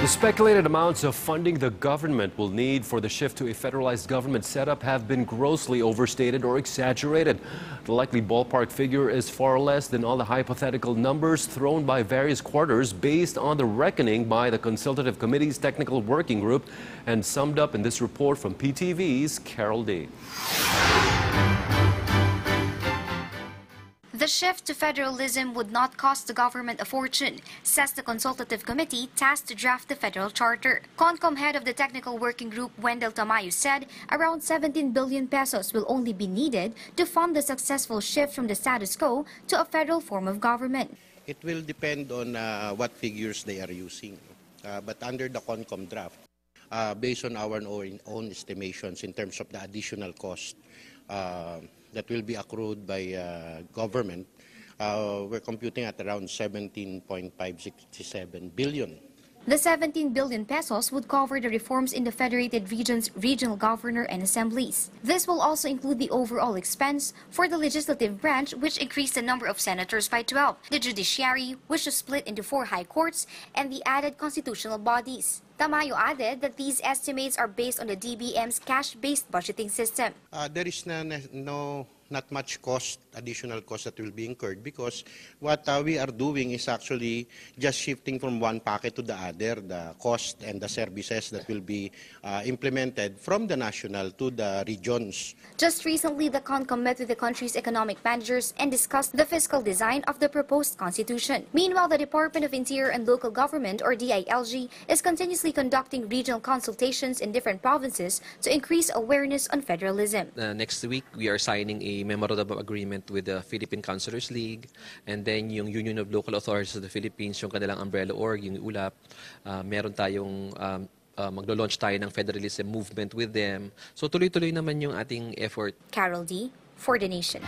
The speculated amounts of funding the government will need for the shift to a federalized government setup have been grossly overstated or exaggerated. The likely ballpark figure is far less than all the hypothetical numbers thrown by various quarters based on the reckoning by the Consultative Committee's Technical Working Group and summed up in this report from PTV's Carol D. The shift to federalism would not cost the government a fortune, says the Consultative Committee tasked to draft the federal charter. CONCOM head of the Technical Working Group, Wendell Tamayo, said around 17 billion pesos will only be needed to fund the successful shift from the status quo to a federal form of government. It will depend on what figures they are using. But under the CONCOM draft, based on our own estimations in terms of the additional cost that will be accrued by government, we're computing at around 17.5-67 billion. The 17 billion pesos would cover the reforms in the federated region's regional governor and assemblies. This will also include the overall expense for the legislative branch, which increased the number of senators by 12, the judiciary, which was split into 4 high courts, and the added constitutional bodies. Tamayo added that these estimates are based on the DBM's cash-based budgeting system. There is not much additional cost that will be incurred, because what we are doing is actually just shifting from one packet to the other, the cost and the services that will be implemented from the national to the regions. Just recently, the CONCOM met with the country's economic managers and discussed the fiscal design of the proposed constitution. Meanwhile, the Department of Interior and Local Government, or DILG, is continuously conducting regional consultations in different provinces to increase awareness on federalism. Next week, we are signing a memorandum of agreement with the Philippine Councilors League, and then yung Union of Local Authorities of the Philippines, yung kanilang umbrella org, yung Ulat. Meron tayong maglo-launch tayo ng federalism movement with them. So tuloy-tuloy naman yung ating effort. Carol D. for the Nation.